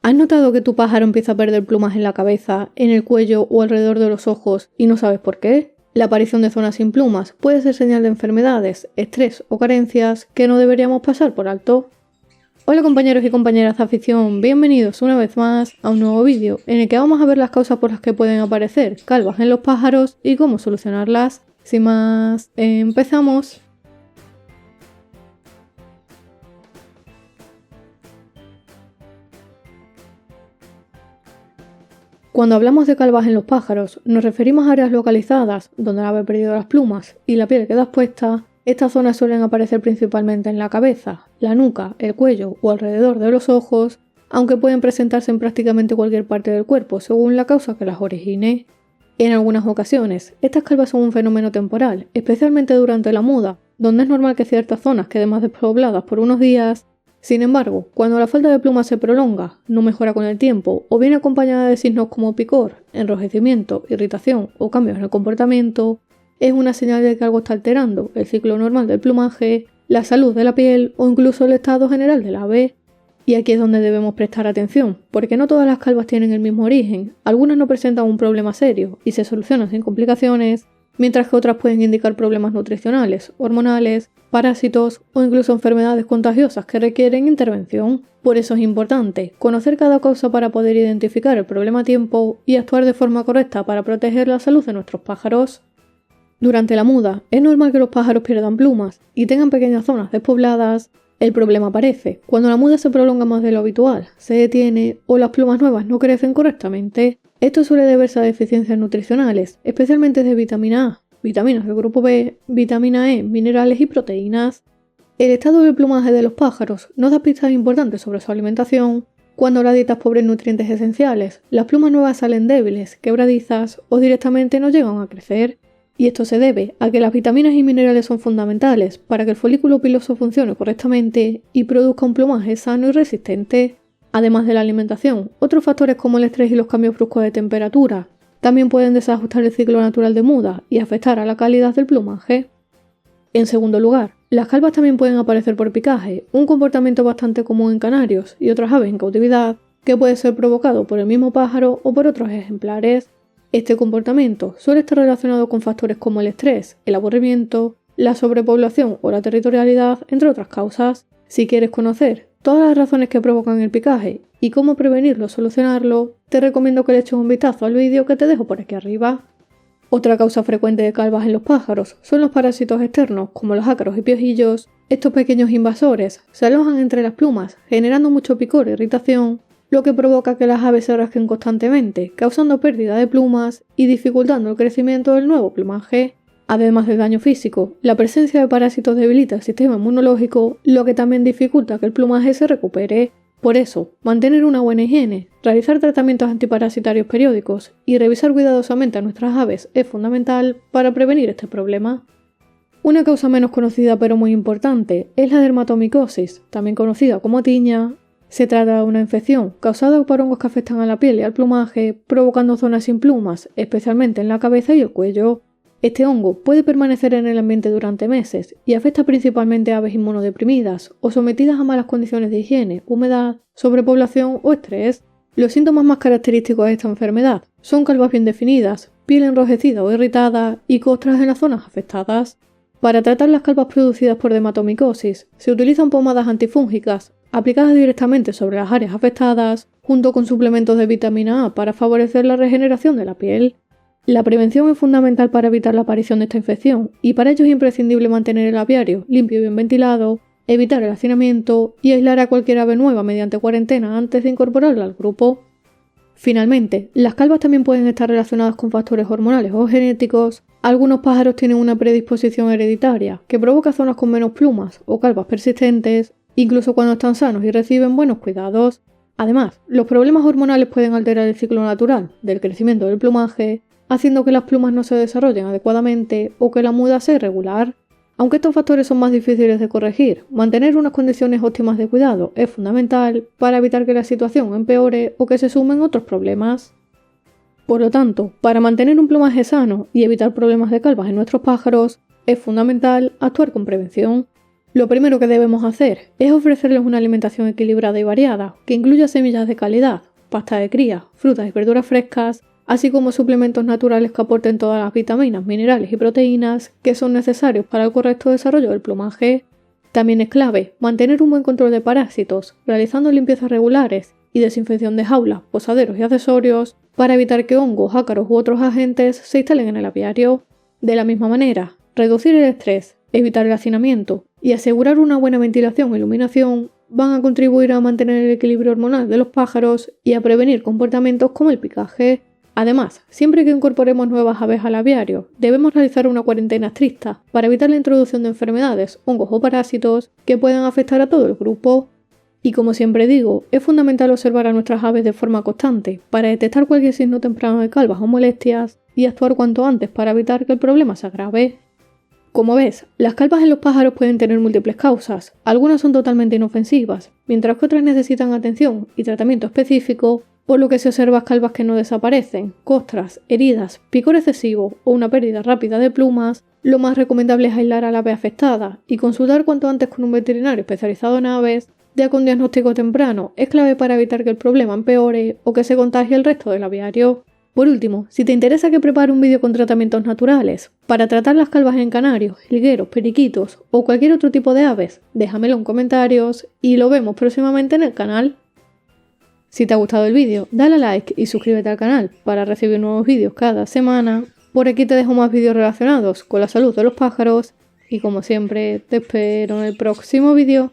¿Has notado que tu pájaro empieza a perder plumas en la cabeza, en el cuello o alrededor de los ojos y no sabes por qué? La aparición de zonas sin plumas puede ser señal de enfermedades, estrés o carencias que no deberíamos pasar por alto. Hola compañeros y compañeras de afición, bienvenidos una vez más a un nuevo vídeo en el que vamos a ver las causas por las que pueden aparecer calvas en los pájaros y cómo solucionarlas. Sin más, empezamos. Cuando hablamos de calvas en los pájaros, nos referimos a áreas localizadas donde el ave ha perdido las plumas y la piel queda expuesta. Estas zonas suelen aparecer principalmente en la cabeza, la nuca, el cuello o alrededor de los ojos, aunque pueden presentarse en prácticamente cualquier parte del cuerpo según la causa que las origine. En algunas ocasiones, estas calvas son un fenómeno temporal, especialmente durante la muda, donde es normal que ciertas zonas queden más despobladas por unos días. Sin embargo, cuando la falta de plumas se prolonga, no mejora con el tiempo o viene acompañada de signos como picor, enrojecimiento, irritación o cambios en el comportamiento, es una señal de que algo está alterando el ciclo normal del plumaje, la salud de la piel o incluso el estado general del ave. Y aquí es donde debemos prestar atención, porque no todas las calvas tienen el mismo origen, algunas no presentan un problema serio y se solucionan sin complicaciones, mientras que otras pueden indicar problemas nutricionales, hormonales, parásitos o incluso enfermedades contagiosas que requieren intervención. Por eso es importante conocer cada causa para poder identificar el problema a tiempo y actuar de forma correcta para proteger la salud de nuestros pájaros. Durante la muda, es normal que los pájaros pierdan plumas y tengan pequeñas zonas despobladas. El problema aparece cuando la muda se prolonga más de lo habitual, se detiene o las plumas nuevas no crecen correctamente. Esto suele deberse a deficiencias nutricionales, especialmente de vitamina A, vitaminas del grupo B, vitamina E, minerales y proteínas. El estado del plumaje de los pájaros nos da pistas importantes sobre su alimentación. Cuando la dieta es pobre en nutrientes esenciales, las plumas nuevas salen débiles, quebradizas o directamente no llegan a crecer. Y esto se debe a que las vitaminas y minerales son fundamentales para que el folículo piloso funcione correctamente y produzca un plumaje sano y resistente. Además de la alimentación, otros factores como el estrés y los cambios bruscos de temperatura también pueden desajustar el ciclo natural de muda y afectar a la calidad del plumaje. En segundo lugar, las calvas también pueden aparecer por picaje, un comportamiento bastante común en canarios y otras aves en cautividad, que puede ser provocado por el mismo pájaro o por otros ejemplares. Este comportamiento suele estar relacionado con factores como el estrés, el aburrimiento, la sobrepoblación o la territorialidad, entre otras causas. Si quieres conocer todas las razones que provocan el picaje y cómo prevenirlo o solucionarlo, te recomiendo que le eches un vistazo al vídeo que te dejo por aquí arriba. Otra causa frecuente de calvas en los pájaros son los parásitos externos, como los ácaros y piojillos. Estos pequeños invasores se alojan entre las plumas, generando mucho picor e irritación, lo que provoca que las aves se rasquen constantemente, causando pérdida de plumas y dificultando el crecimiento del nuevo plumaje. Además del daño físico, la presencia de parásitos debilita el sistema inmunológico, lo que también dificulta que el plumaje se recupere. Por eso, mantener una buena higiene, realizar tratamientos antiparasitarios periódicos y revisar cuidadosamente a nuestras aves es fundamental para prevenir este problema. Una causa menos conocida pero muy importante es la dermatomicosis, también conocida como tiña. Se trata de una infección causada por hongos que afectan a la piel y al plumaje, provocando zonas sin plumas, especialmente en la cabeza y el cuello. Este hongo puede permanecer en el ambiente durante meses y afecta principalmente a aves inmunodeprimidas o sometidas a malas condiciones de higiene, humedad, sobrepoblación o estrés. Los síntomas más característicos de esta enfermedad son calvas bien definidas, piel enrojecida o irritada y costras en las zonas afectadas. Para tratar las calvas producidas por dermatomicosis, se utilizan pomadas antifúngicas aplicadas directamente sobre las áreas afectadas, junto con suplementos de vitamina A para favorecer la regeneración de la piel. La prevención es fundamental para evitar la aparición de esta infección y para ello es imprescindible mantener el aviario limpio y bien ventilado, evitar el hacinamiento y aislar a cualquier ave nueva mediante cuarentena antes de incorporarla al grupo. Finalmente, las calvas también pueden estar relacionadas con factores hormonales o genéticos. Algunos pájaros tienen una predisposición hereditaria que provoca zonas con menos plumas o calvas persistentes, incluso cuando están sanos y reciben buenos cuidados. Además, los problemas hormonales pueden alterar el ciclo natural del crecimiento del plumaje, haciendo que las plumas no se desarrollen adecuadamente o que la muda sea irregular. Aunque estos factores son más difíciles de corregir, mantener unas condiciones óptimas de cuidado es fundamental para evitar que la situación empeore o que se sumen otros problemas. Por lo tanto, para mantener un plumaje sano y evitar problemas de calvas en nuestros pájaros, es fundamental actuar con prevención. Lo primero que debemos hacer es ofrecerles una alimentación equilibrada y variada, que incluya semillas de calidad, pasta de cría, frutas y verduras frescas, así como suplementos naturales que aporten todas las vitaminas, minerales y proteínas que son necesarios para el correcto desarrollo del plumaje. También es clave mantener un buen control de parásitos, realizando limpiezas regulares y desinfección de jaulas, posaderos y accesorios para evitar que hongos, ácaros u otros agentes se instalen en el apiario. De la misma manera, reducir el estrés, evitar el hacinamiento y asegurar una buena ventilación e iluminación van a contribuir a mantener el equilibrio hormonal de los pájaros y a prevenir comportamientos como el picaje. Además, siempre que incorporemos nuevas aves al aviario, debemos realizar una cuarentena estricta para evitar la introducción de enfermedades, hongos o parásitos que puedan afectar a todo el grupo. Y como siempre digo, es fundamental observar a nuestras aves de forma constante para detectar cualquier signo temprano de calvas o molestias y actuar cuanto antes para evitar que el problema se agrave. Como ves, las calvas en los pájaros pueden tener múltiples causas, algunas son totalmente inofensivas, mientras que otras necesitan atención y tratamiento específico, por lo que si observas calvas que no desaparecen, costras, heridas, picor excesivo o una pérdida rápida de plumas, lo más recomendable es aislar al ave afectada y consultar cuanto antes con un veterinario especializado en aves, ya que un diagnóstico temprano es clave para evitar que el problema empeore o que se contagie el resto del aviario. Por último, si te interesa que prepare un vídeo con tratamientos naturales para tratar las calvas en canarios, jilgueros, periquitos o cualquier otro tipo de aves, déjamelo en comentarios y lo vemos próximamente en el canal. Si te ha gustado el vídeo, dale a like y suscríbete al canal para recibir nuevos vídeos cada semana. Por aquí te dejo más vídeos relacionados con la salud de los pájaros y como siempre te espero en el próximo vídeo.